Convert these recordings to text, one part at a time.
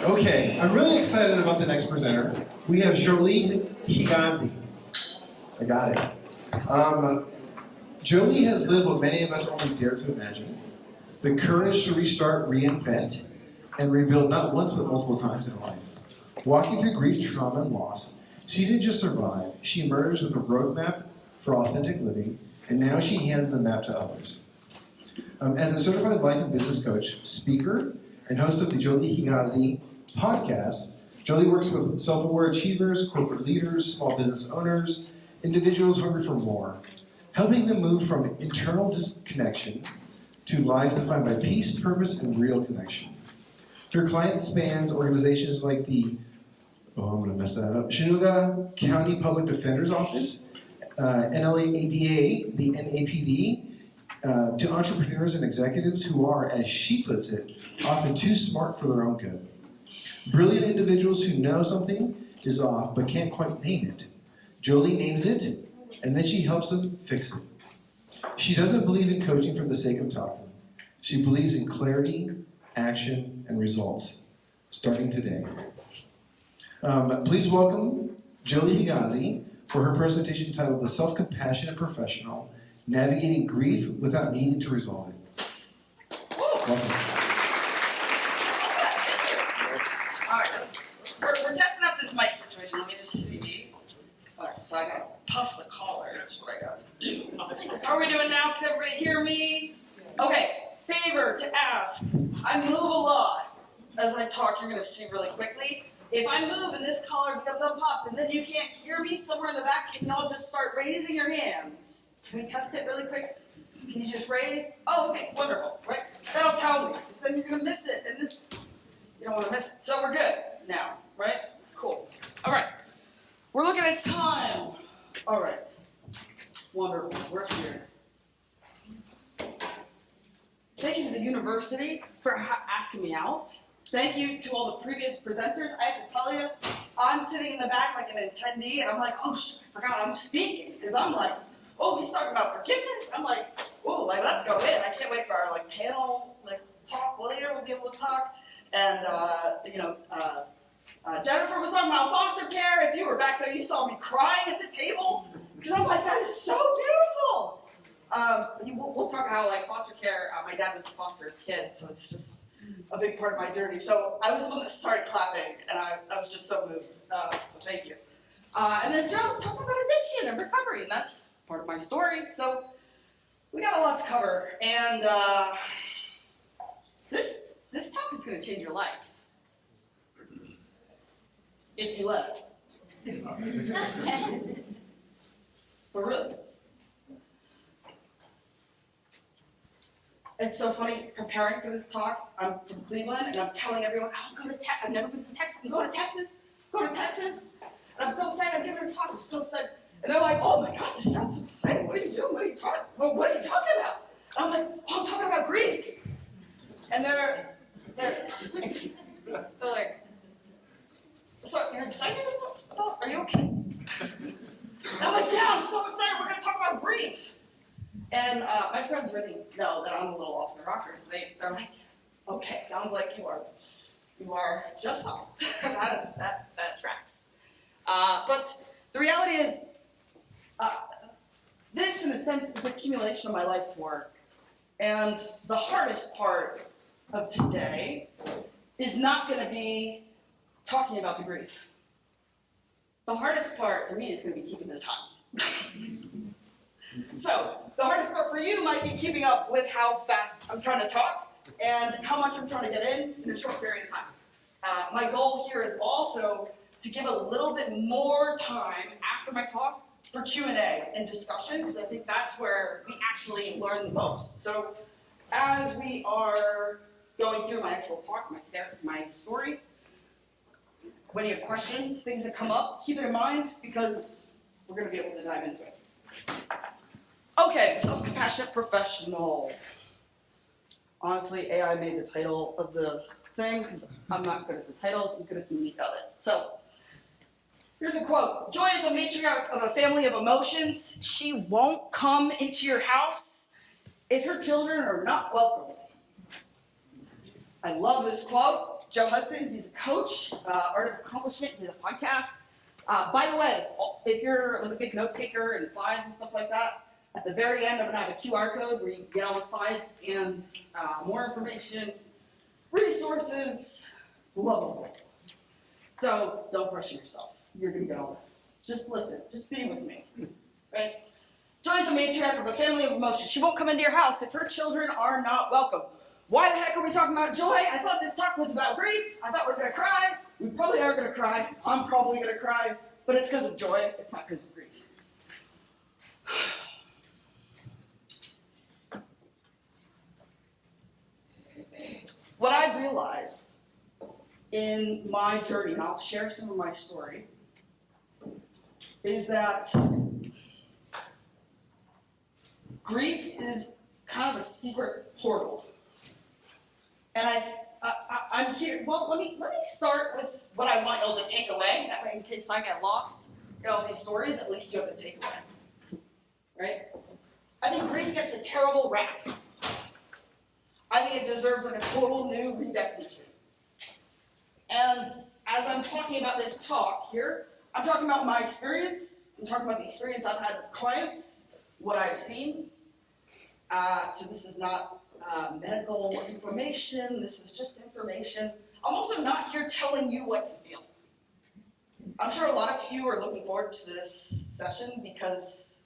Okay, I'm really excited about the next presenter. We have Jolie Higazi. I got it. Jolie has lived what many of us only dare to imagine. The courage to restart, reinvent, and rebuild not once but multiple times in her life. Walking through grief, trauma, and loss, she didn't just survive, she emerged with a roadmap for authentic living, and now she hands the map to others. As a certified life and business coach, speaker, and host of the Jolie Higazi podcast, Jolie works with self-aware achievers, corporate leaders, small business owners, individuals hungry for more, helping them move from internal disconnection to lives defined by peace, purpose, and real connection. Her client spans organizations like the, I'm going to mess that up, Chattanooga County Public Defender's Office, NLADA, the NAPD, to entrepreneurs and executives who are, as she puts it, often too smart for their own good. Brilliant individuals who know something is off but can't quite name it. Jolie names it, and then she helps them fix it. She doesn't believe in coaching for the sake of talking. She believes in clarity, action, and results, starting today. Please welcome Jolie Higazi for her presentation titled The Self-Compassionate Professional, Navigating Grief Without Needing to Resolve It. Welcome. All right, we're testing out this mic situation. Let me just see. All right, so I gotta puff the collar. That's what I gotta do. How are we doing now? Can everybody hear me? Okay, favor to ask. I move a lot. As I talk, you're gonna see really quickly. If I move and this collar becomes unpopped and then you can't hear me somewhere in the back, can y'all just start raising your hands? Can we test it really quick? Can you just raise? Oh, okay, wonderful, right? That'll tell me, because then you're gonna miss it, and this, you don't wanna miss it. So we're good now, right? Cool. All right, we're looking at time. All right, wonderful, we're here. Thank you to the university for asking me out. Thank you to all the previous presenters. I have to tell you, I'm sitting in the back like an attendee, and I'm like, oh, I forgot I'm speaking, because I'm like, oh, he's talking about forgiveness. I'm like, whoa, like let's go in. I can't wait for our like panel talk later. We'll be able to talk. And Jennifer was talking about foster care. If you were back there, you saw me crying at the table because I'm like, that is so beautiful. We'll talk how like foster care. My dad was a foster kid, so it's just a big part of my journey. So I was the one that started clapping, and I was just so moved. So thank you. And then Joe was talking about addiction and recovery, and that's part of my story. So we got a lot to cover, and this talk is going to change your life if you let it. But really, it's so funny preparing for this talk. I'm from Cleveland, and I'm telling everyone, I'll go to Texas. I've never been to Texas. Go to Texas. Go to Texas. And I'm so excited. I'm giving a talk. I'm so excited. And they're like, oh my God, this sounds so exciting. What are you doing? What are you talking about? What are you talking about? And I'm like, oh, I'm talking about grief. And they're like, so you're excited about, are you okay? And I'm like, yeah, I'm so excited. We're going to talk about grief. And my friends really know that I'm a little off the rockers. They're like, okay, sounds like you are just fine. that tracks. But the reality is, this, in a sense, is an accumulation of my life's work. And the hardest part of today is not going to be talking about the grief. The hardest part for me is going to be keeping the time. So, the hardest part for you might be keeping up with how fast I'm trying to talk and how much I'm trying to get in a short period of time. My goal here is also to give a little bit more time after my talk for Q&A and discussion, because I think that's where we actually learn the most. So as we are going through my actual talk, my story, when you have questions, things that come up, keep it in mind, because we're going to be able to dive into it. Okay, self-compassionate professional. Honestly, AI made the title of the thing, because I'm not good at the titles, I'm good at the meat of it. So, here's a quote. Joy is the matriarch of a family of emotions. She won't come into your house if her children are not welcome. I love this quote. Joe Hudson. He's a coach, Art of Accomplishment. He's a podcast. By the way, if you're like a big note taker and slides and stuff like that, at the very end, I'm going to have a QR code where you can get all the slides and more information, resources, lovable. So don't pressure yourself. You're going to get all this. Just listen. Just be with me. Right? Joy's the matriarch of a family of emotions. She won't come into your house if her children are not welcome. Why the heck are we talking about joy? I thought this talk was about grief. I thought we were going to cry. We probably are going to cry. I'm probably going to cry. But it's because of joy. It's not because of grief. What I've realized in my journey, and I'll share some of my story, is that grief is kind of a secret portal. And I'm here. Well, let me start with what I want y'all to take away. That way, in case I get lost in all these stories, at least you have the takeaway. Right? I think grief gets a terrible rap. I think it deserves like a total new redefinition. And as I'm talking about this talk here, I'm talking about my experience. I'm talking about the experience I've had with clients, what I've seen. So this is not medical information. This is just information. I'm also not here telling you what to feel. I'm sure a lot of you are looking forward to this session because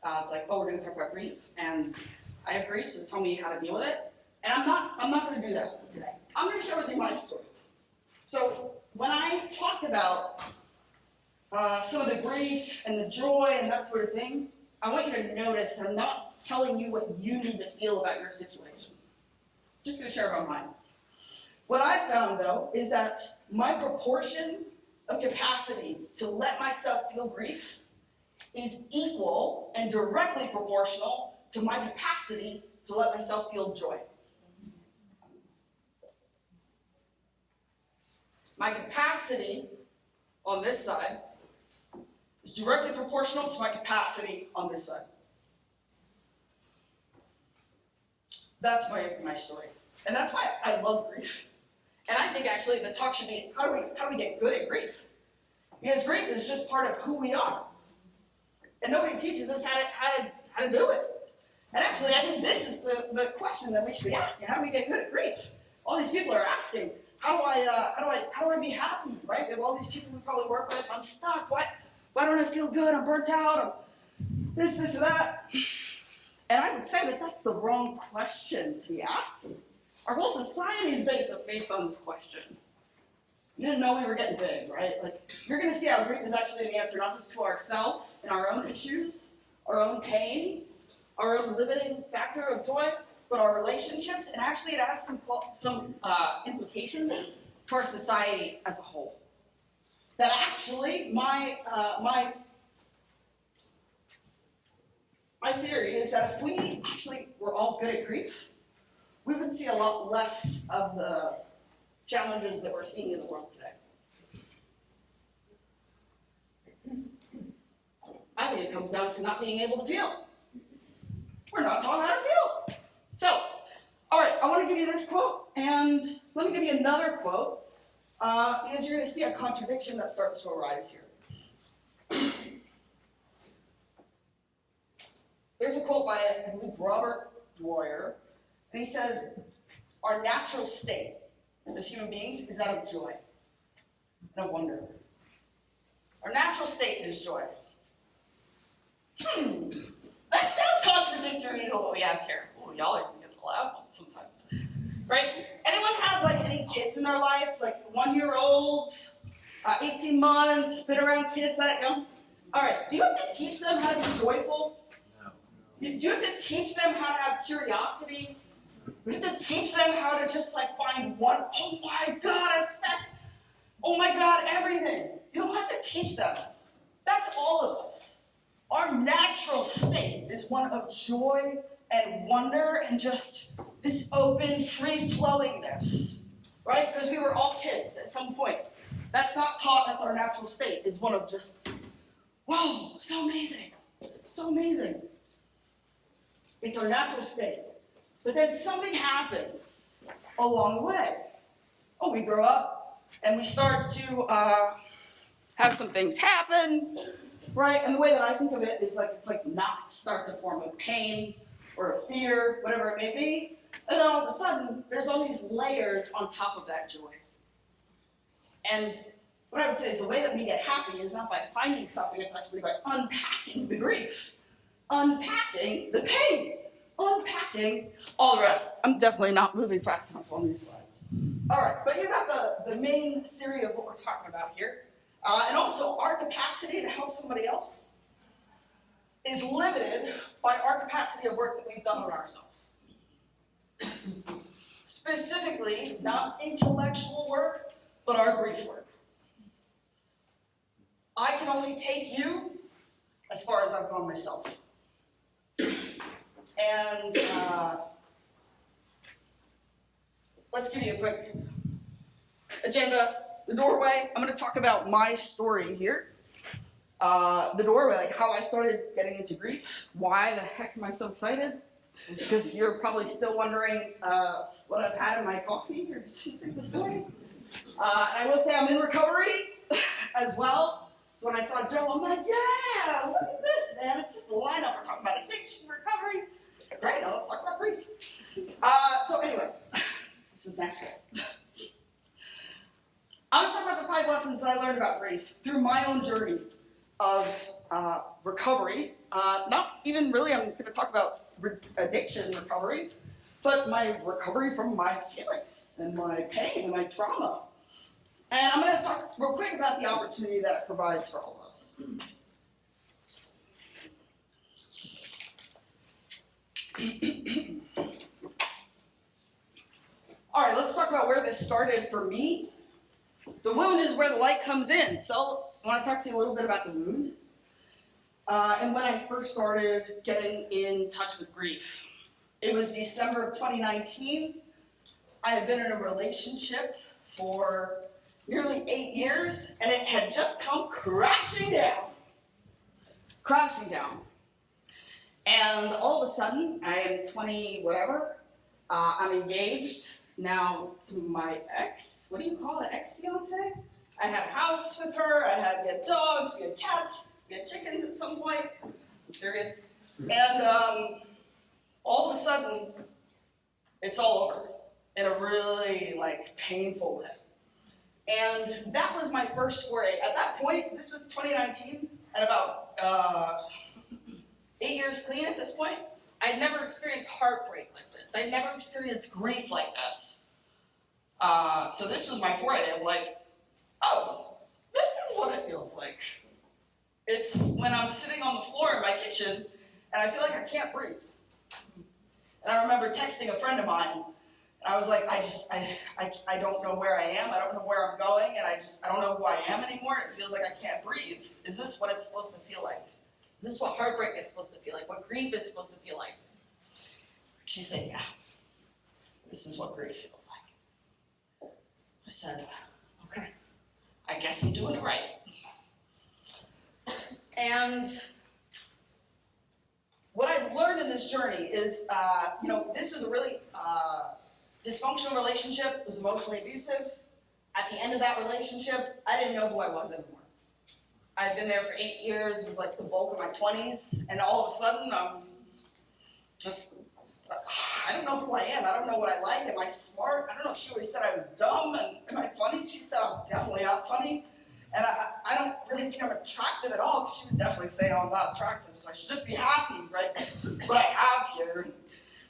it's like, oh, we're going to talk about grief, and I have grief, so tell me how to deal with it. And I'm not going to do that today. I'm going to share with you my story. So when I talk about some of the grief and the joy and that sort of thing, I want you to notice that I'm not telling you what you need to feel about your situation. I'm just going to share about mine. What I found, though, is that my proportion of capacity to let myself feel grief is equal and directly proportional to my capacity to let myself feel joy. My capacity on this side is directly proportional to my capacity on this side. That's my story. And that's why I love grief. And I think actually the talk should be, how do we get good at grief? Because grief is just part of who we are. And nobody teaches us how to do it. And actually, I think this is the question that we should be asking. How do we get good at grief? All these people are asking, how do I be happy, right? We have all these people we probably work with. I'm stuck. Why don't I feel good? I'm burnt out. I'm this, or that. And I would say that that's the wrong question to be asking. Our whole society is based on this question. You didn't know we were getting big, right? Like, you're going to see how grief is actually the answer, not just to ourselves and our own issues, our own pain, our own limiting factor of joy, but our relationships, and actually it has some implications for our society as a whole. That actually, my theory is that if we actually were all good at grief, we would see a lot less of the challenges that we're seeing in the world today. I think it comes down to not being able to feel. We're not taught how to feel. So, all right, I want to give you this quote, and let me give you another quote, because you're going to see a contradiction that starts to arise here. There's a quote by, I believe, Robert Dwyer, and he says, our natural state as human beings is that of joy and of wonder. Our natural state is joy. That sounds contradictory to what we have here. Ooh, y'all are getting a loud one sometimes. Right? Anyone have like any kids in their life? Like 1-year-old, 18 months, been around kids that young? All right, do you have to teach them how to be joyful? No. Do you have to teach them how to have curiosity? You have to teach them how to just like find one, oh my God, a speck. Oh my God, everything. You don't have to teach them. That's all of us. Our natural state is one of joy and wonder and just this open, free-flowingness, right? Because we were all kids at some point. That's not taught, that's our natural state, is one of just, whoa, so amazing, so amazing. It's our natural state. But then something happens along the way. we grow up and we start to have some things happen, right? And the way that I think of it is like it's like knots start to form of pain or of fear, whatever it may be. And then all of a sudden, there's all these layers on top of that joy. And what I would say is the way that we get happy is not by finding something, it's actually by unpacking the grief, unpacking the pain, unpacking all the rest. I'm definitely not moving fast enough on these slides. All right, but you got the main theory of what we're talking about here. And also our capacity to help somebody else is limited by our capacity of work that we've done on ourselves. Specifically, not intellectual work, but our grief work. I can only take you as far as I've gone myself. And let's give you a quick agenda. The doorway, I'm going to talk about my story here. The doorway, like how I started getting into grief. Why the heck am I so excited? Because you're probably still wondering what I've had in my coffee here this morning. And I will say I'm in recovery as well. So when I saw Joe, I'm like, yeah, look at this, man. It's just a lineup. We're talking about addiction, recovery. Great, now let's talk about grief. So anyway, this is natural. I'm talking about the 5 lessons that I learned about grief through my own journey of recovery. Not even really, I'm going to talk about addiction recovery, but my recovery from my feelings and my pain and my trauma. And I'm going to talk real quick about the opportunity that it provides for all of us. All right, let's talk about where this started for me. The wound is where the light comes in. So I want to talk to you a little bit about the wound. And when I first started getting in touch with grief. It was December of 2019. I had been in a relationship for nearly 8 years, and it had just come crashing down. Crashing down. And all of a sudden, I am 20 whatever. I'm engaged now to my ex. What do you call it? Ex-fiance? I had a house with her. We had dogs. We had cats. We had chickens at some point. I'm serious. And all of a sudden, it's all over in a really painful way. And that was my first foray. At that point, this was 2019, at about 8 years clean at this point. I'd never experienced heartbreak like this. I'd never experienced grief like this. So this was my foray of oh, this is what it feels like. It's when I'm sitting on the floor in my kitchen and I feel like I can't breathe. And I remember texting a friend of mine, and I was like, I don't know where I am, I don't know where I'm going, and I don't know who I am anymore. It feels like I can't breathe. Is this what it's supposed to feel like? Is this what heartbreak is supposed to feel like? What grief is supposed to feel like? She said, yeah, this is what grief feels like. I said, okay, I guess I'm doing it right. And what I learned in this journey is, this was a really dysfunctional relationship. It was emotionally abusive. At the end of that relationship, I didn't know who I was anymore. I'd been there for 8 years. It was like the bulk of my 20s. And all of a sudden, I'm just, I don't know who I am. I don't know what I like. Am I smart? I don't know if she always said I was dumb. And am I funny? She said I'm definitely not funny. And I don't really think I'm attractive at all, because she would definitely say, oh, I'm not attractive, so I should just be happy, right? What I have here,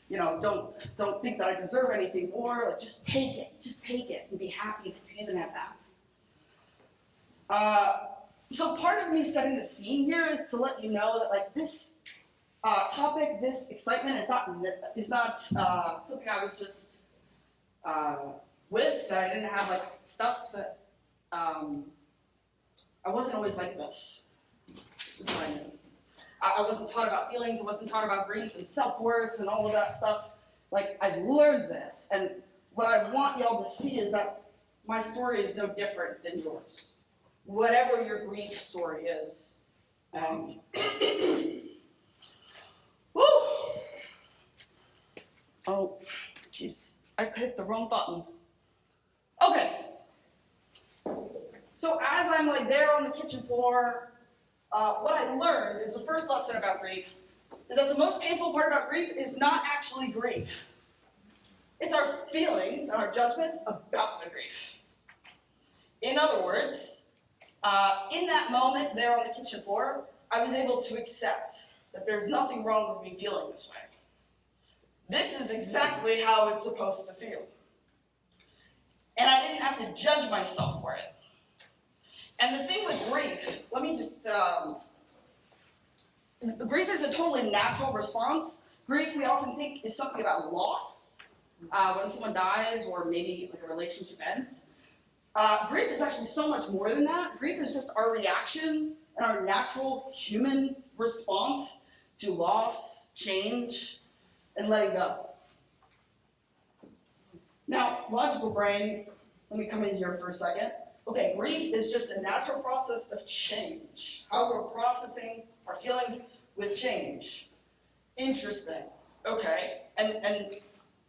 don't think that I deserve anything more. Just take it, and be happy that you even have that. So part of me setting the scene here is to let you know that this topic, this excitement is not something I was just with, that I didn't have stuff that. I wasn't always like this, is what I knew. I wasn't taught about feelings, I wasn't taught about grief and self-worth and all of that stuff. I've learned this, and what I want y'all to see is that my story is no different than yours. Whatever your grief story is. Woo! Oh, jeez, I hit the wrong button. Okay. So as I'm like there on the kitchen floor, what I learned is the first lesson about grief is that the most painful part about grief is not actually grief. It's our feelings and our judgments about the grief. In other words, in that moment there on the kitchen floor, I was able to accept that there's nothing wrong with me feeling this way. This is exactly how it's supposed to feel. And I didn't have to judge myself for it. And the thing with grief, let me just, grief is a totally natural response. Grief, we often think, is something about loss, when someone dies or maybe like a relationship ends. Grief is actually so much more than that. Grief is just our reaction and our natural human response to loss, change, and letting go. Now, logical brain, let me come in here for a second. Okay, grief is just a natural process of change. How we're processing our feelings with change. Interesting. Okay, and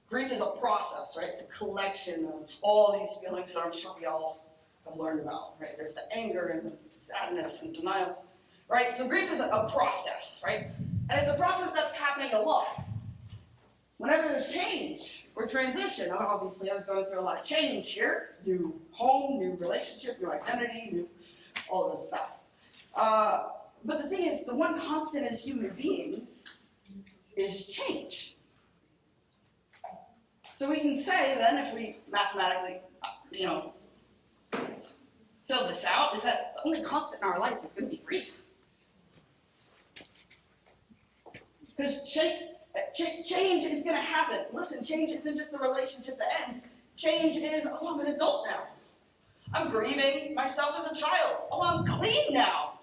grief is a process, right? It's a collection of all these feelings that I'm sure we all have learned about, right? There's the anger and the sadness and denial, right? So grief is a process, right? And it's a process that's happening a lot. Whenever there's change or transition, obviously I was going through a lot of change here. New home, new relationship, new identity, new all of this stuff. But the thing is, the one constant as human beings is change. So we can say then, if we mathematically, fill this out, is that the only constant in our life is going to be grief. Because change is going to happen. Listen, change isn't just the relationship that ends. Change is, I'm an adult now. I'm grieving myself as a child. I'm clean now.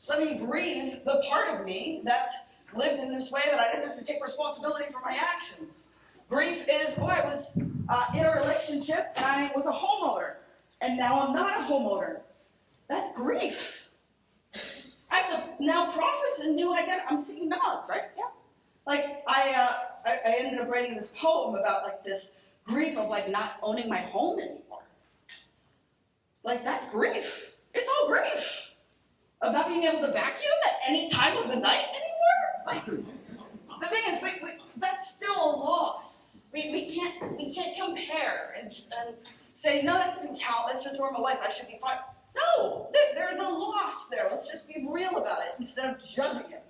Let me grieve the part of me that lived in this way that I didn't have to take responsibility for my actions. Grief is, I was in a relationship and I was a homeowner, and now I'm not a homeowner. That's grief. I have to now process a new identity. I'm seeing nods, right? Yeah. Like, I ended up writing this poem about, like, this grief of, like, not owning my home anymore. Like, that's grief. It's all grief. Of not being able to vacuum at any time of the night anymore. Like, the thing is, that's still a loss. We can't compare and say, no, that doesn't count. That's just normal life. I should be fine. No, there's a loss there. Let's just be real about it instead of judging it.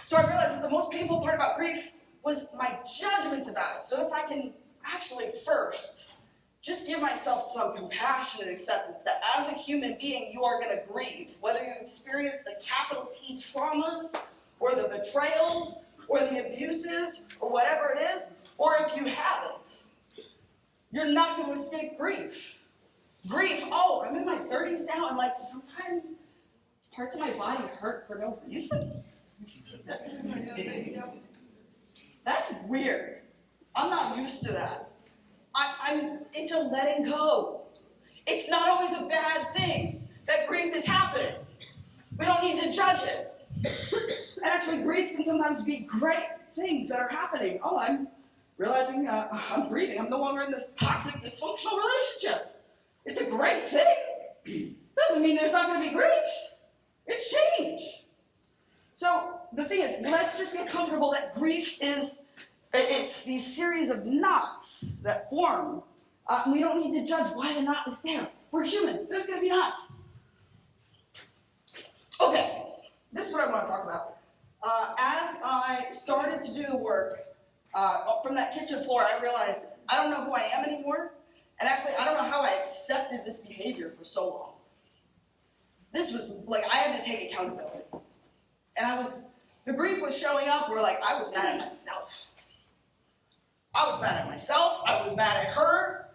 So I realized that the most painful part about grief was my judgments about it. So if I can actually first just give myself some compassion and acceptance that as a human being, you are going to grieve, whether you experience the capital T traumas or the betrayals or the abuses or whatever it is, or if you haven't, you're not going to escape grief. Grief, I'm in my 30s now, and like sometimes parts of my body hurt for no reason. That's weird. I'm not used to that. It's a letting go. It's not always a bad thing that grief is happening. We don't need to judge it. And actually, grief can sometimes be great things that are happening. I'm realizing I'm grieving. I'm no longer in this toxic, dysfunctional relationship. It's a great thing. Doesn't mean there's not going to be grief. It's change. So the thing is, let's just get comfortable that grief it's these series of knots that form. We don't need to judge why the knot is there. We're human. There's going to be knots. Okay, this is what I want to talk about. As I started to do the work from that kitchen floor, I realized I don't know who I am anymore. And actually, I don't know how I accepted this behavior for so long. This was like, I had to take accountability. And the grief was showing up where like, I was mad at myself. I was mad at myself. I was mad at her.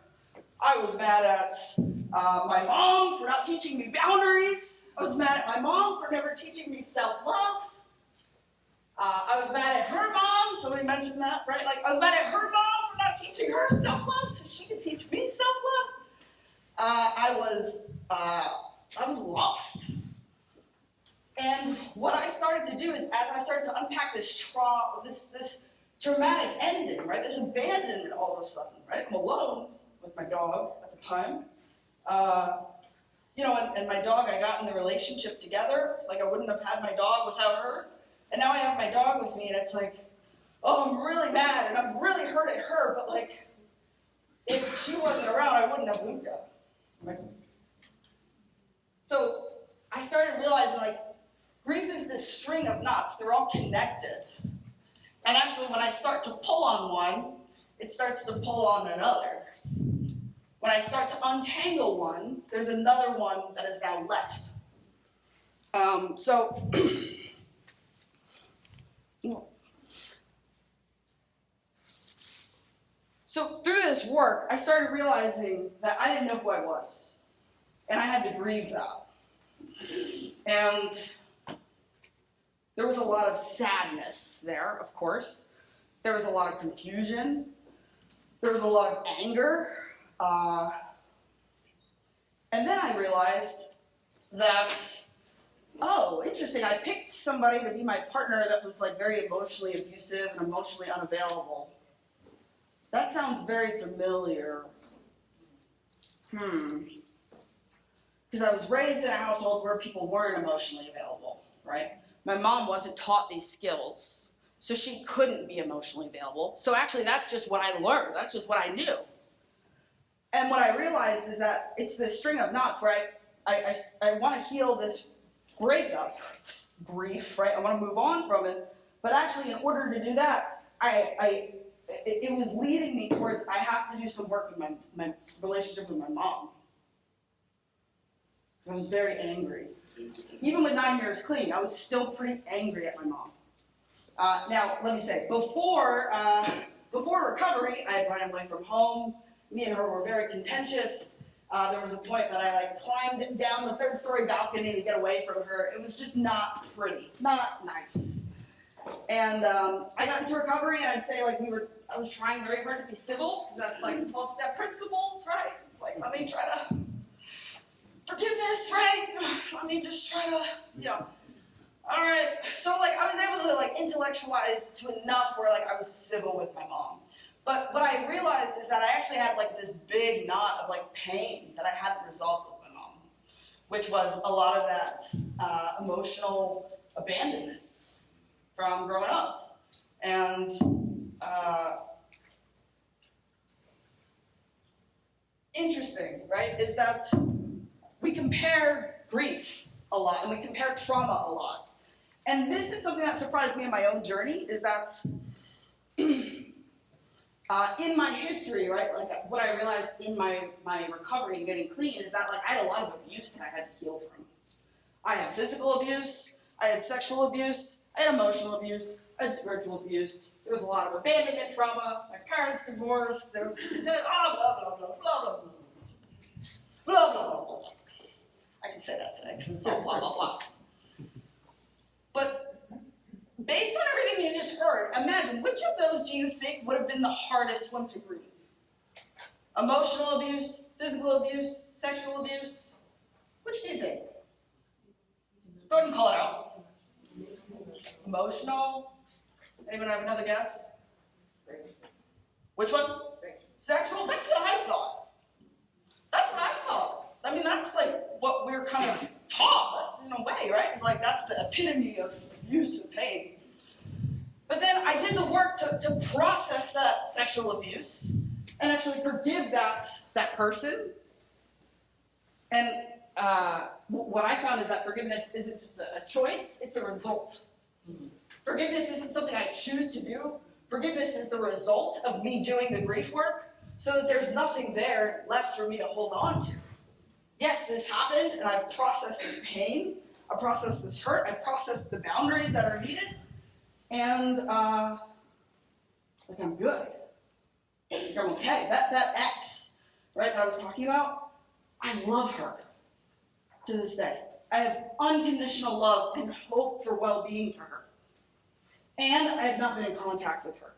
I was mad at my mom for not teaching me boundaries. I was mad at my mom for never teaching me self-love. I was mad at her mom. Somebody mentioned that, right? Like, I was mad at her mom for not teaching her self-love so she could teach me self-love. I was lost. And what I started to do is, as I started to unpack this traumatic ending, right? This abandonment all of a sudden, right? I'm alone with my dog at the time. and my dog, I got in the relationship together. Like, I wouldn't have had my dog without her. And now I have my dog with me, and it's like, oh, I'm really mad, and I'm really hurt at her, but like, if she wasn't around, I wouldn't have Luca. Right? So I started realizing, like, grief is this string of knots. They're all connected. And actually, when I start to pull on one, it starts to pull on another. When I start to untangle one, there's another one that is now left. So through this work, I started realizing that I didn't know who I was. And I had to grieve that. And there was a lot of sadness there, of course. There was a lot of confusion. There was a lot of anger. And then I realized that, oh, interesting, I picked somebody to be my partner that was like very emotionally abusive and emotionally unavailable. That sounds very familiar. Because I was raised in a household where people weren't emotionally available, right? My mom wasn't taught these skills, so she couldn't be emotionally available. So actually, that's just what I learned. That's just what I knew. And what I realized is that it's this string of knots where I want to heal this breakup, this grief, right? I want to move on from it. But actually, in order to do that, it was leading me towards I have to do some work with my relationship with my mom. Because I was very angry. Even with 9 years clean, I was still pretty angry at my mom. Now, let me say, before recovery, I had run away from home. Me and her were very contentious. There was a point that I climbed down the third-story balcony to get away from her. It was just not pretty, not nice. And I got into recovery, and I'd say I was trying very hard to be civil, because that's 12-step principles, right? It's like, let me try to forgiveness, right? Let me just try to, all right. So I was able to intellectualize to enough where I was civil with my mom. But what I realized is that I actually had this big knot of pain that I hadn't resolved with my mom, which was a lot of that emotional abandonment from growing up. And interesting, right, is that we compare grief a lot and we compare trauma a lot. And this is something that surprised me in my own journey, is that in my history, right, what I realized in my recovery and getting clean is that I had a lot of abuse that I had to heal from. I had physical abuse, I had sexual abuse, I had emotional abuse, I had spiritual abuse. There was a lot of abandonment trauma, my parents divorced, there was blah, blah, blah, blah, blah, blah, blah. Blah, blah, blah, blah. I can say that today because it's all blah, blah, blah. But based on everything you just heard, imagine, which of those do you think would have been the hardest one to grieve? Emotional abuse, physical abuse, sexual abuse? Which do you think? Go ahead and call it out. Emotional? Anyone have another guess? Which one? Sexual? That's what I thought. That's what I thought. I mean, that's what we're kind of taught in a way, right? It's that's the epitome of abuse and pain. But then I did the work to process that sexual abuse and actually forgive that person. And what I found is that forgiveness isn't just a choice, it's a result. Forgiveness isn't something I choose to do. Forgiveness is the result of me doing the grief work so that there's nothing there left for me to hold on to. Yes, this happened, and I've processed this pain, I processed this hurt, I processed the boundaries that are needed, and I'm good. I'm okay. That ex, right, that I was talking about, I love her to this day. I have unconditional love and hope for well-being for her. And I have not been in contact with her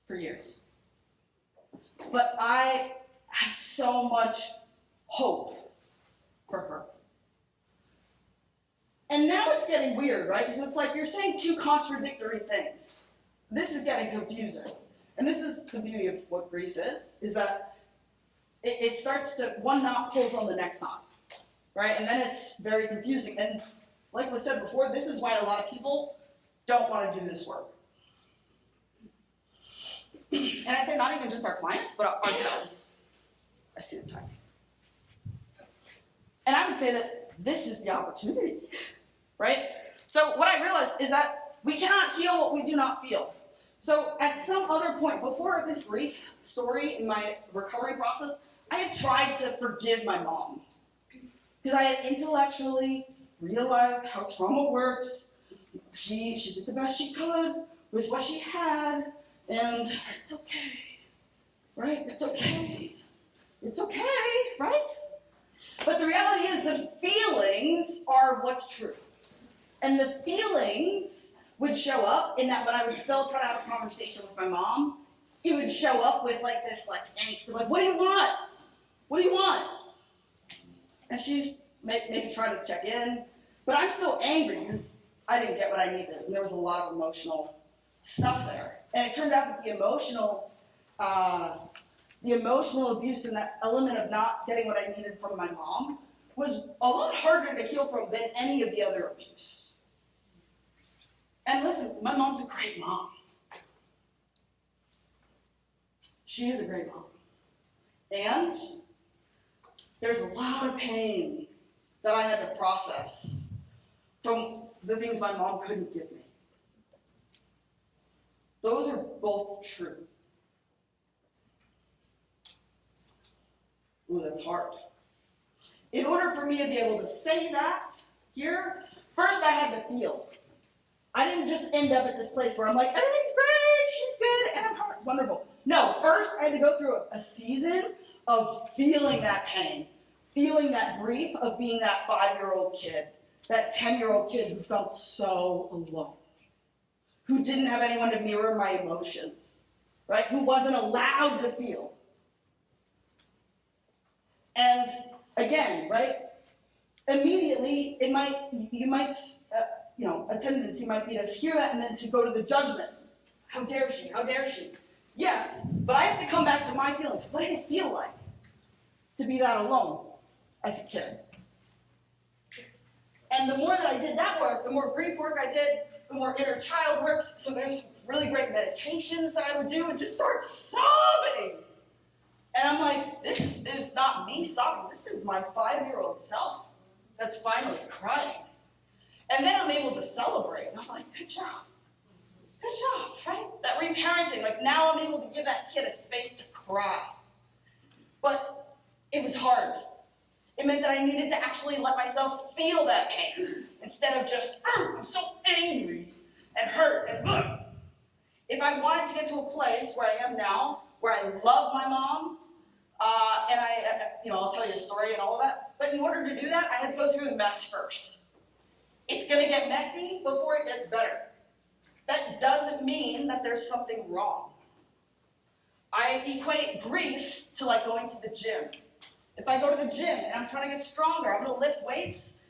for years. But I have so much hope for her. And now it's getting weird, right? Because it's you're saying two contradictory things. This is getting confusing. And this is the beauty of what grief is that it starts to, one knot pulls on the next knot. right? And then it's very confusing. And like was said before, this is why a lot of people don't want to do this work. And I'd say not even just our clients, but ourselves. I see the time. And I would say that this is the opportunity, right? So what I realized is that we cannot heal what we do not feel. So at some other point, before this brief story in my recovery process, I had tried to forgive my mom. Because I had intellectually realized how trauma works. She did the best she could with what she had, and it's okay, right? It's okay. It's okay, right? But the reality is the feelings are what's true. And the feelings would show up in that when I would still try to have a conversation with my mom, it would show up with like this like angst of like, what do you want? What do you want? And she's maybe trying to check in, but I'm still angry because I didn't get what I needed. And there was a lot of emotional stuff there. And it turned out that the emotional abuse and that element of not getting what I needed from my mom was a lot harder to heal from than any of the other abuse. And listen, my mom's a great mom. She is a great mom. And there's a lot of pain that I had to process from the things my mom couldn't give me. Those are both true. Ooh, that's hard. In order for me to be able to say that here, first I had to feel. I didn't just end up at this place where I'm like, everything's great, she's good, and I'm wonderful. No, first I had to go through a season of feeling that pain, feeling that grief of being that 5-year-old kid, that 10-year-old kid who felt so alone, who didn't have anyone to mirror my emotions, right? Who wasn't allowed to feel. And again, right? Immediately, a tendency might be to hear that and then to go to the judgment. How dare she? How dare she? Yes, but I have to come back to my feelings. What did it feel like to be that alone as a kid? And the more that I did that work, the more grief work I did, the more inner child work. So there's really great meditations that I would do and just start sobbing. And I'm like, this is not me sobbing. This is my 5-year-old self that's finally crying. And then I'm able to celebrate. And I'm like, good job, right? That reparenting, like now I'm able to give that kid a space to cry. But it was hard. It meant that I needed to actually let myself feel that pain instead of just, I'm so angry and hurt and ugh. If I wanted to get to a place where I am now, where I love my mom, and I'll tell you a story and all of that, but in order to do that, I had to go through the mess first. It's going to get messy before it gets better. That doesn't mean that there's something wrong. I equate grief to like going to the gym. If I go to the gym and I'm trying to get stronger, I'm going to lift weights.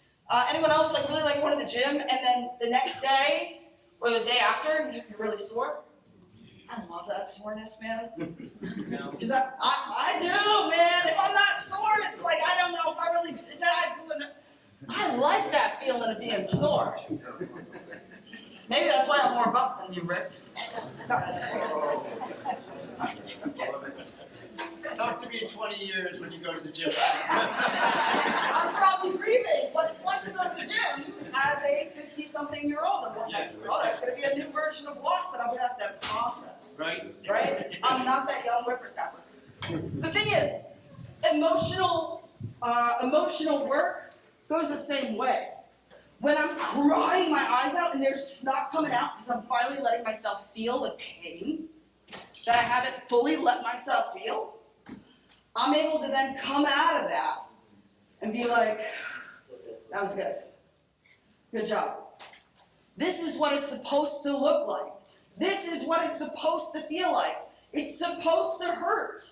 Anyone else really like going to the gym and then the next day or the day after you're really sore? I love that soreness, man. Because I do, man. If I'm not sore, it's like I don't know if I really. I like that feeling of being sore. Maybe that's why I'm more buff than you, Rick. Talk to me in 20 years when you go to the gym. I'm probably grieving what it's like to go to the gym as a 50-something-year-old. And that's going to be a new version of loss that I'm going to have to process. Right? I'm not that young whippersnapper. The thing is, emotional work goes the same way. When I'm crying my eyes out and there's snot coming out because I'm finally letting myself feel the pain that I haven't fully let myself feel, I'm able to then come out of that and be like, that was good. Good job. This is what it's supposed to look like. This is what it's supposed to feel like. It's supposed to hurt.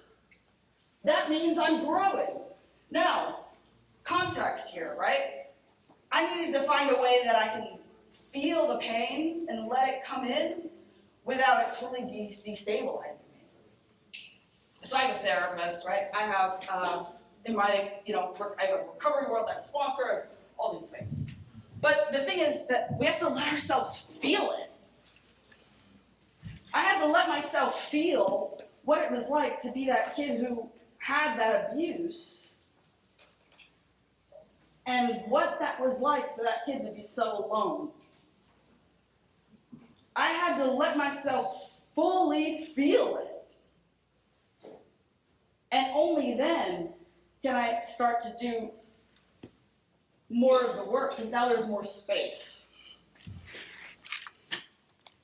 That means I'm growing. Now, context here, right? I needed to find a way that I can feel the pain and let it come in without it totally destabilizing me. So I have a therapist, right? I have in my, I have a recovery world, I'm a sponsor, I have all these things. But the thing is that we have to let ourselves feel it. I had to let myself feel what it was like to be that kid who had that abuse, and what that was like for that kid to be so alone. I had to let myself fully feel it. And only then can I start to do more of the work, because now there's more space.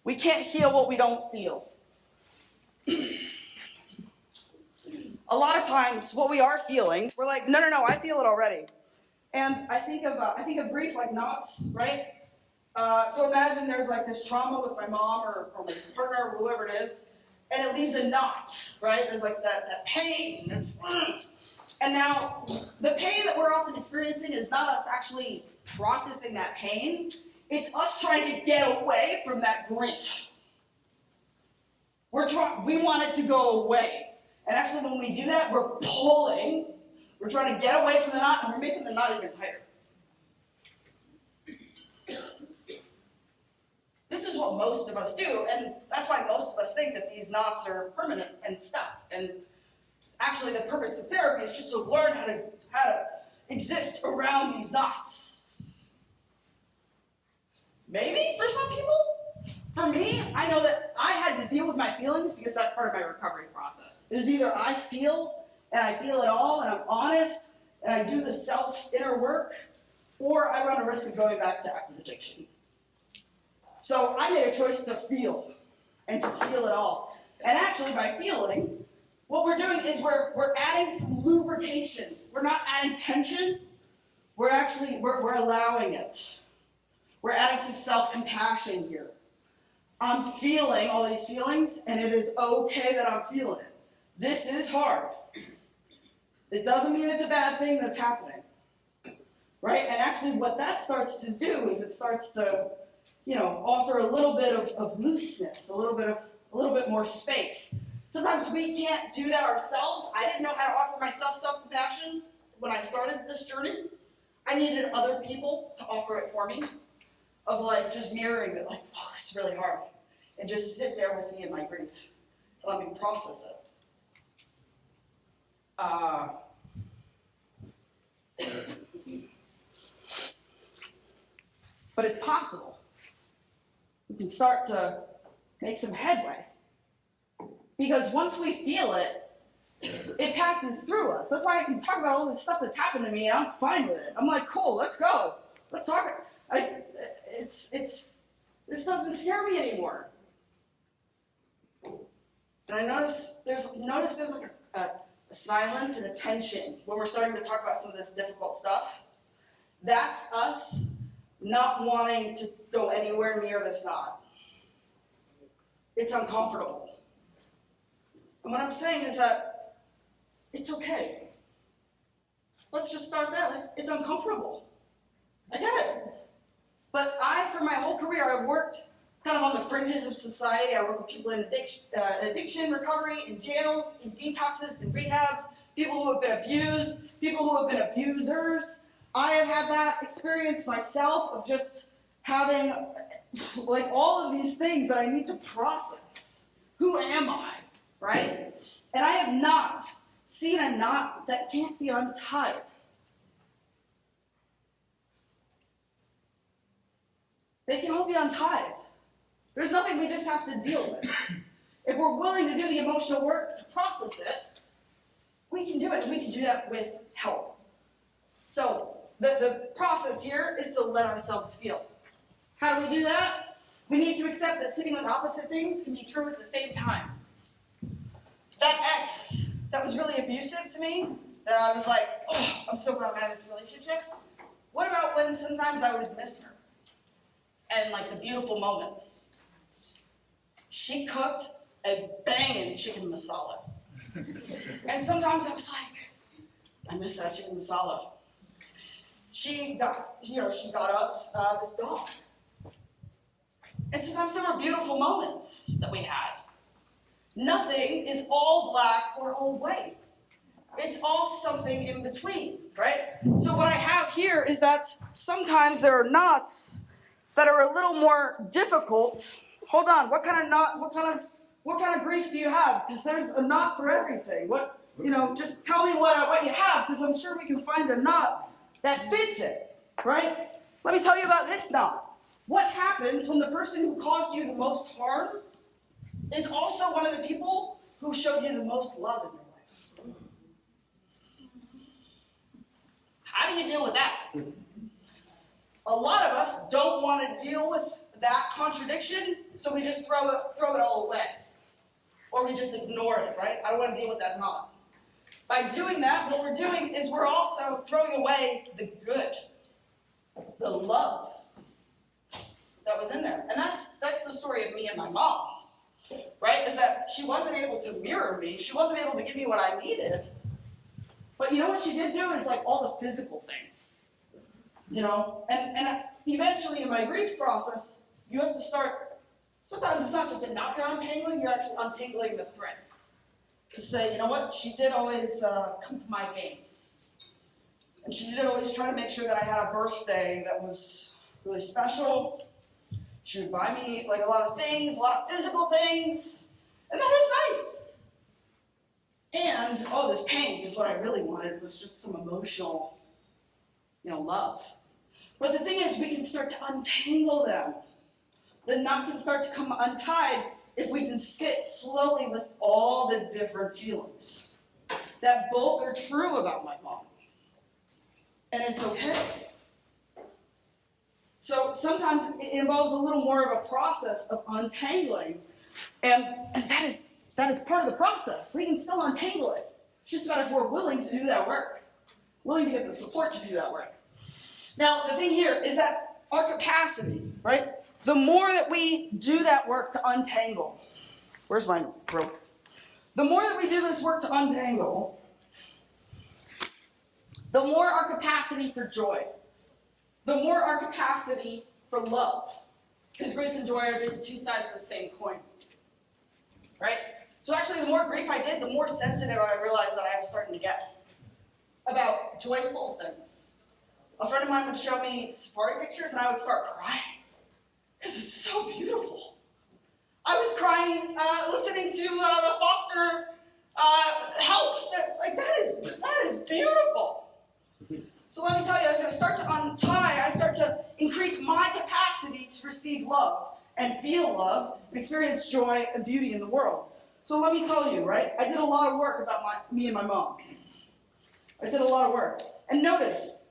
We can't heal what we don't feel. A lot of times, what we are feeling, we're like, no, I feel it already. And I think of grief like knots, right? So imagine there's like this trauma with my mom or my partner or whoever it is, and it leaves a knot, right? There's like that pain. And now the pain that we're often experiencing is not us actually processing that pain. It's us trying to get away from that grief. We want it to go away. And actually when we do that, we're pulling. We're trying to get away from the knot, and we're making the knot even tighter. This is what most of us do, and that's why most of us think that these knots are permanent and stuck. And actually the purpose of therapy is just to learn how to exist around these knots. Maybe for some people. For me, I know that I had to deal with my feelings because that's part of my recovery process. It was either I feel it all, and I'm honest, and I do the self-inner work, or I run a risk of going back to active addiction. So I made a choice to feel, and to feel it all. And actually, by feeling, what we're doing is we're adding some lubrication. We're not adding tension. We're allowing it. We're adding some self-compassion here. I'm feeling all these feelings, and it is okay that I'm feeling it. This is hard. It doesn't mean it's a bad thing that's happening, right? And actually what that starts to do is it starts to, offer a little bit of looseness, a little bit more space. Sometimes we can't do that ourselves. I didn't know how to offer myself self-compassion when I started this journey. I needed other people to offer it for me, of like just mirroring that, like, oh, this is really hard, and just sit there with me in my grief and let me process it. But it's possible. We can start to make some headway. Because once we feel it, it passes through us. That's why I can talk about all this stuff that's happened to me, and I'm fine with it. I'm like, cool, let's go. Let's talk. This doesn't scare me anymore. And I notice there's like a silence and a tension when we're starting to talk about some of this difficult stuff. That's us not wanting to go anywhere near this knot. It's uncomfortable. And what I'm saying is that it's okay. Let's just start there. Like, it's uncomfortable. I get it. But for my whole career, I've worked kind of on the fringes of society. I work with people in addiction recovery, in jails, in detoxes, in rehabs, people who have been abused, people who have been abusers. I have had that experience myself of just having like all of these things that I need to process. Who am I, right? And I have not seen a knot that can't be untied. They can all be untied. There's nothing we just have to deal with. If we're willing to do the emotional work to process it, we can do it. We can do that with help. So the process here is to let ourselves feel. How do we do that? We need to accept that seemingly opposite things can be true at the same time. That ex that was really abusive to me, that I was like, oh, I'm so glad I'm out of this relationship. What about when sometimes I would miss her? And like the beautiful moments. She cooked a banging chicken masala. And sometimes I was like, I miss that chicken masala. She got us this dog. And sometimes there were beautiful moments that we had. Nothing is all black or all white. It's all something in between, right? So what I have here is that sometimes there are knots that are a little more difficult. Hold on, what kind of knot, what kind of grief do you have? Because there's a knot for everything. What, just tell me what you have, because I'm sure we can find a knot that fits it, right? Let me tell you about this knot. What happens when the person who caused you the most harm is also one of the people who showed you the most love in your life? How do you deal with that? A lot of us don't want to deal with that contradiction, so we just throw it all away. Or we just ignore it, right? I don't want to deal with that knot. By doing that, what we're doing is we're also throwing away the good, the love that was in there. And that's the story of me and my mom, right? Is that she wasn't able to mirror me. She wasn't able to give me what I needed. But you know what she did do is like all the physical things, And eventually in my grief process, you have to start, sometimes it's not just a knot you're untangling, you're actually untangling the threads. To say, you know what, she did always come to my games. And she did always try to make sure that I had a birthday that was really special. She would buy me like a lot of things, a lot of physical things, and that was nice. And, this pain, because what I really wanted was just some emotional, love. But the thing is, we can start to untangle them. The knot can start to come untied if we can sit slowly with all the different feelings that both are true about my mom. And it's okay. So sometimes it involves a little more of a process of untangling. And that is part of the process. We can still untangle it. It's just about if we're willing to do that work. Willing to get the support to do that work. Now, the thing here is that our capacity, right? The more that we do that work to untangle, where's my rope? The more that we do this work to untangle, the more our capacity for joy, the more our capacity for love. Because grief and joy are just two sides of the same coin, right? So actually, the more grief I did, the more sensitive I realized that I was starting to get about joyful things. A friend of mine would show me safari pictures, and I would start crying. Because it's so beautiful. I was crying listening to the Foster help. That is beautiful. So let me tell you, as I start to untie, I start to increase my capacity to receive love and feel love and experience joy and beauty in the world. So let me tell you, right? I did a lot of work about me and my mom. I did a lot of work. And notice,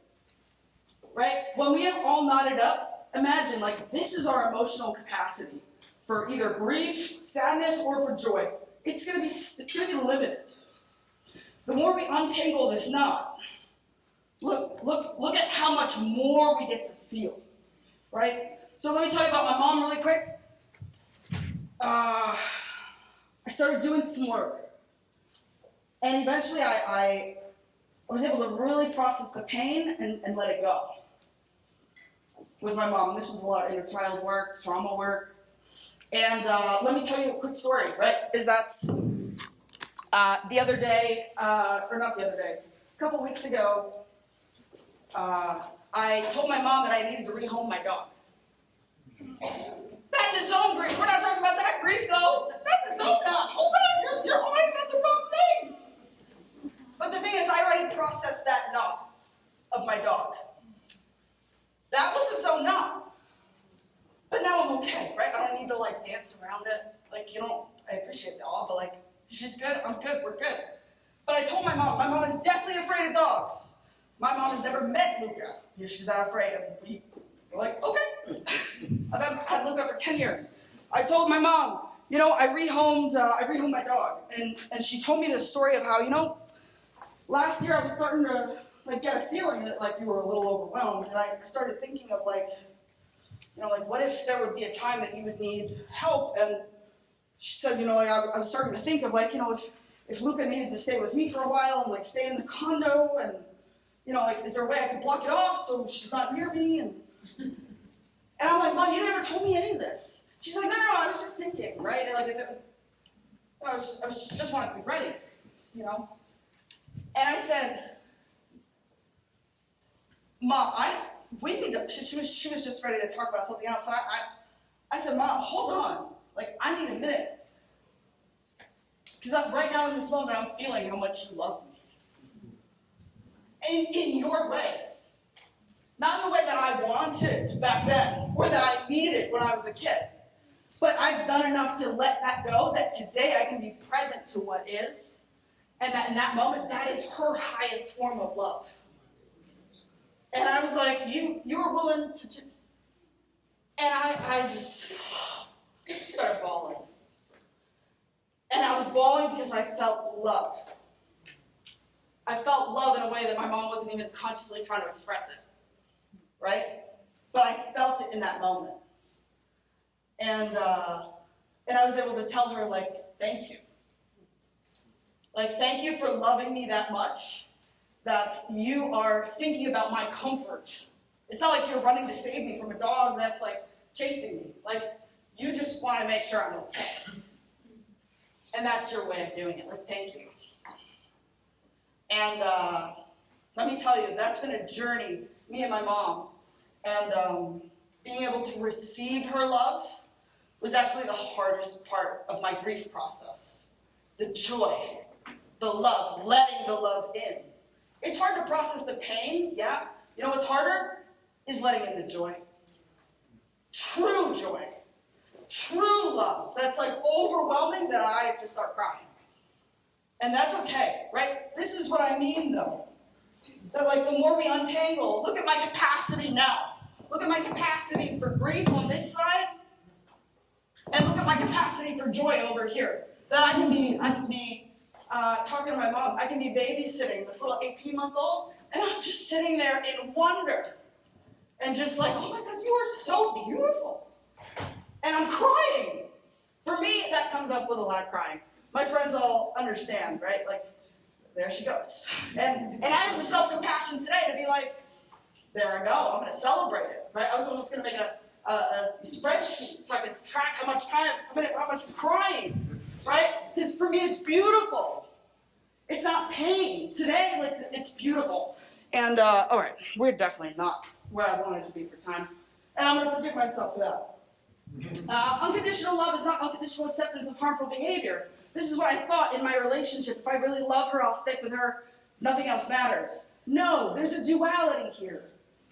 right? When we have all knotted up, imagine, this is our emotional capacity for either grief, sadness, or for joy. It's gonna be limited. The more we untangle this knot, look at how much more we get to feel, right? So let me tell you about my mom really quick. I started doing some work, and eventually I was able to really process the pain and let it go. With my mom, this was a lot of inner child work, trauma work. And let me tell you a quick story, right? Is that the other day, or not the other day, a couple weeks ago, I told my mom that I needed to rehome my dog. That's its own grief. We're not talking about that grief, though. That's its own knot. Hold on, you're worrying about the wrong thing. But the thing is, I already processed that knot of my dog. That was its own knot. But now I'm okay, right? I don't need to dance around it. I appreciate the awe, but she's good, I'm good, we're good. But I told my mom is deathly afraid of dogs. My mom has never met Luca. She's not afraid of the people. We're like, okay. I've had Luca for 10 years. I told my mom, I rehomed my dog. And she told me this story of how, last year I was starting to get a feeling that you were a little overwhelmed. And I started thinking of what if there would be a time that you would need help? And she said, I was starting to think of if Luca needed to stay with me for a while and stay in the condo and is there a way I could block it off so she's not near me? And I'm like, Mom, you never told me any of this. She's like, no, I was just thinking, right? I was just wanting to be ready, And I said, Mom, we need to, she was just ready to talk about something else. And I said, Mom, hold on. Like, I need a minute. Because right now in this moment, I'm feeling how much you love me. In your way. Not in the way that I wanted back then, or that I needed when I was a kid. But I've done enough to let that go, that today I can be present to what is. And that in that moment, that is her highest form of love. And I was like, you were willing to, and I just started bawling. And I was bawling because I felt love. I felt love in a way that my mom wasn't even consciously trying to express it. Right? But I felt it in that moment. And I was able to tell her, like, thank you. Like, thank you for loving me that much, that you are thinking about my comfort. It's not like you're running to save me from a dog that's, like, chasing me. It's like, you just want to make sure I'm okay. And that's your way of doing it. Like, thank you. And let me tell you, that's been a journey, me and my mom. And being able to receive her love was actually the hardest part of my grief process. The joy, the love, letting the love in. It's hard to process the pain, yeah. You know what's harder? Is letting in the joy. True joy. True love. That's like overwhelming that I have to start crying. And that's okay, right? This is what I mean though. That like the more we untangle, look at my capacity now. Look at my capacity for grief on this side. And look at my capacity for joy over here. That I can be talking to my mom. I can be babysitting this little 18-month-old, and I'm just sitting there in wonder. And just like, oh my God, you are so beautiful. And I'm crying. For me, that comes up with a lot of crying. My friends all understand, right? Like, there she goes. And I have the self-compassion today to be like, there I go, I'm gonna celebrate it, right? I was almost gonna make a spreadsheet so I could track how much I'm crying, right? Because for me, it's beautiful. It's not pain. Today, like, it's beautiful. And, all right, we're definitely not where I wanted to be for time. And I'm gonna forgive myself for that. Unconditional love is not unconditional acceptance of harmful behavior. This is what I thought in my relationship. If I really love her, I'll stick with her. Nothing else matters. No, there's a duality here.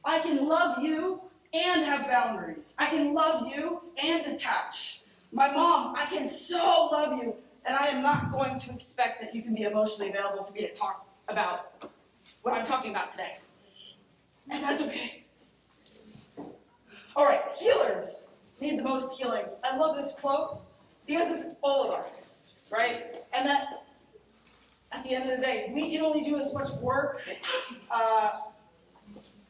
I can love you and have boundaries. I can love you and detach. My mom, I can so love you, and I am not going to expect that you can be emotionally available for me to talk about what I'm talking about today. And that's okay. All right, healers need the most healing. I love this quote because it's all of us, right? And that at the end of the day, we can only do as much work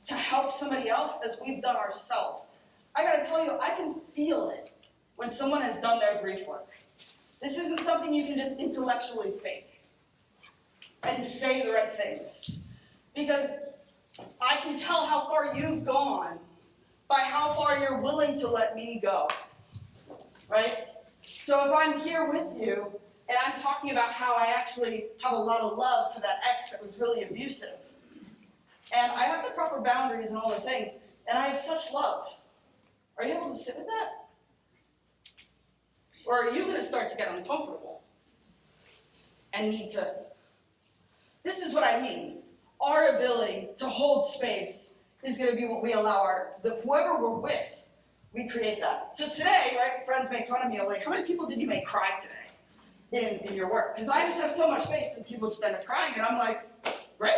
to help somebody else as we've done ourselves. I gotta tell you, I can feel it when someone has done their grief work. This isn't something you can just intellectually fake and say the right things. Because I can tell how far you've gone by how far you're willing to let me go, right? So if I'm here with you and I'm talking about how I actually have a lot of love for that ex that was really abusive, and I have the proper boundaries and all the things, and I have such love, are you able to sit with that? Or are you going to start to get uncomfortable and need to? This is what I mean. Our ability to hold space is going to be what we allow whoever we're with, we create that. So today, right, friends make fun of me, like, how many people did you make cry today in your work? Because I just have so much space and people just end up crying, and I'm like, great.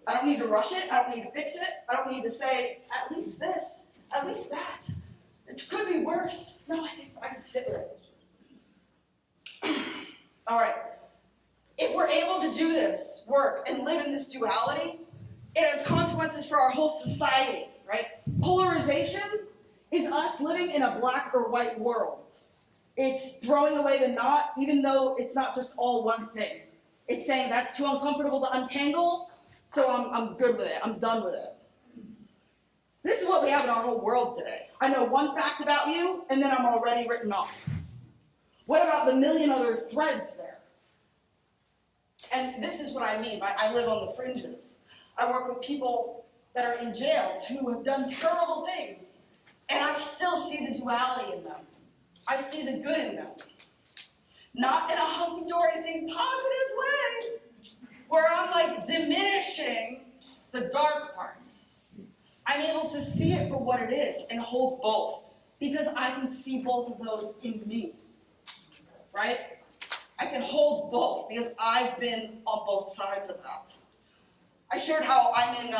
I don't need to rush it. I don't need to fix it. I don't need to say, at least this, at least that. It could be worse. No, I can sit with it. All right. If we're able to do this work and live in this duality, it has consequences for our whole society, right? Polarization is us living in a black or white world. It's throwing away the knot, even though it's not just all one thing. It's saying that's too uncomfortable to untangle, so I'm good with it. I'm done with it. This is what we have in our whole world today. I know one fact about you, and then I'm already written off. What about the million other threads there? And this is what I mean by I live on the fringes. I work with people that are in jails who have done terrible things, and I still see the duality in them. I see the good in them. Not in a hunky-dory thing, positive way, where I'm like diminishing the dark parts. I'm able to see it for what it is and hold both, because I can see both of those in me, right? I can hold both because I've been on both sides of that. I shared how I'm in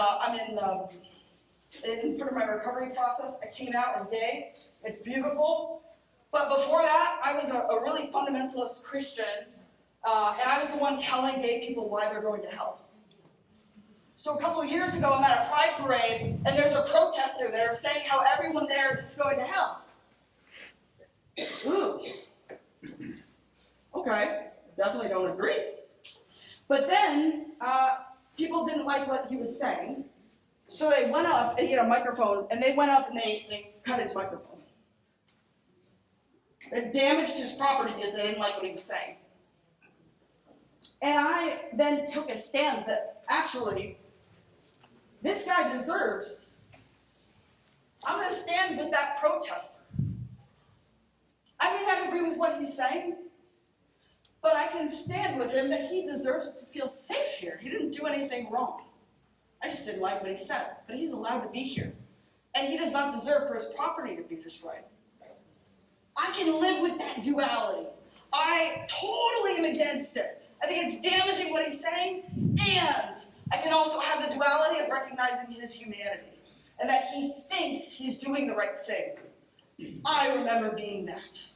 part of my recovery process. I came out as gay. It's beautiful. But before that, I was a really fundamentalist Christian, and I was the one telling gay people why they're going to hell. So a couple of years ago, I'm at a pride parade, and there's a protester there saying how everyone there is going to hell. Ooh. Okay, definitely don't agree. But then, people didn't like what he was saying, so they went up, and he had a microphone, and they went up and they cut his microphone. It damaged his property because they didn't like what he was saying. And I then took a stand that actually, this guy deserves. I'm going to stand with that protester. I may not agree with what he's saying, but I can stand with him that he deserves to feel safe here. He didn't do anything wrong. I just didn't like what he said, but he's allowed to be here. And he does not deserve for his property to be destroyed. I can live with that duality. I totally am against it. I think it's damaging what he's saying, and I can also have the duality of recognizing his humanity, and that he thinks he's doing the right thing. I remember being that.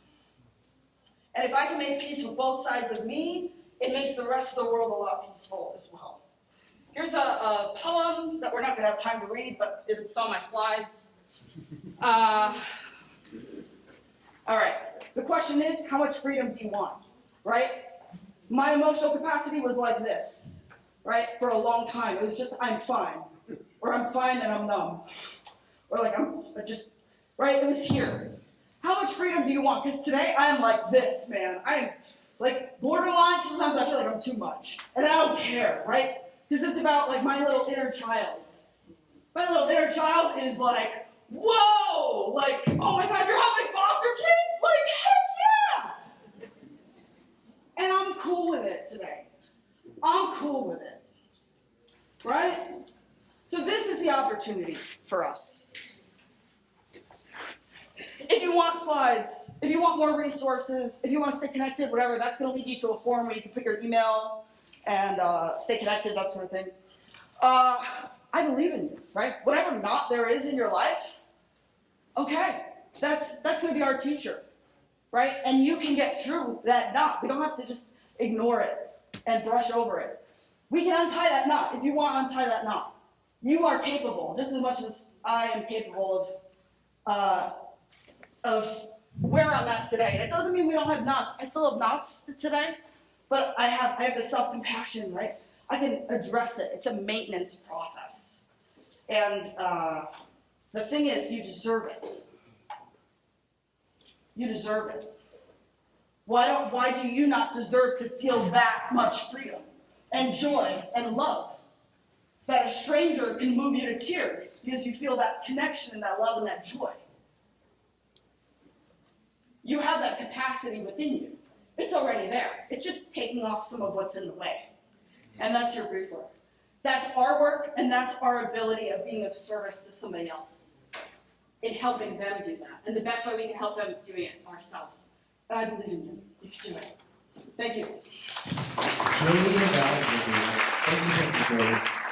And if I can make peace with both sides of me, it makes the rest of the world a lot peaceful as well. Here's a poem that we're not going to have time to read, but it's on my slides. All right, the question is, how much freedom do you want, right? My emotional capacity was like this, right, for a long time. It was just, I'm fine, or I'm fine and I'm numb, or like I'm just, right, it was here. How much freedom do you want? Because today I am like this, man. I am like borderline, sometimes I feel like I'm too much, and I don't care, right? Because it's about like my little inner child. My little inner child is like, whoa, like, oh my God, you're helping foster kids? Like, heck yeah! And I'm cool with it today. I'm cool with it, right? So this is the opportunity for us. If you want slides, if you want more resources, if you want to stay connected, whatever, that's going to lead you to a forum where you can put your email and stay connected, that sort of thing. I believe in you, right? Whatever knot there is in your life, okay, that's going to be our teacher, right? And you can get through that knot. We don't have to just ignore it and brush over it. We can untie that knot if you want to untie that knot. You are capable, just as much as I am capable of where I'm at today. And it doesn't mean we don't have knots. I still have knots today, but I have the self-compassion, right? I can address it. It's a maintenance process. And the thing is, you deserve it. You deserve it. Why do you not deserve to feel that much freedom and joy and love? That a stranger can move you to tears because you feel that connection and that love and that joy. You have that capacity within you. It's already there. It's just taking off some of what's in the way. And that's your grief work. That's our work, and that's our ability of being of service to somebody else in helping them do that. And the best way we can help them is doing it ourselves. And I believe in you. You can do it. Thank you. Jolie and Val, thank you, Jolie.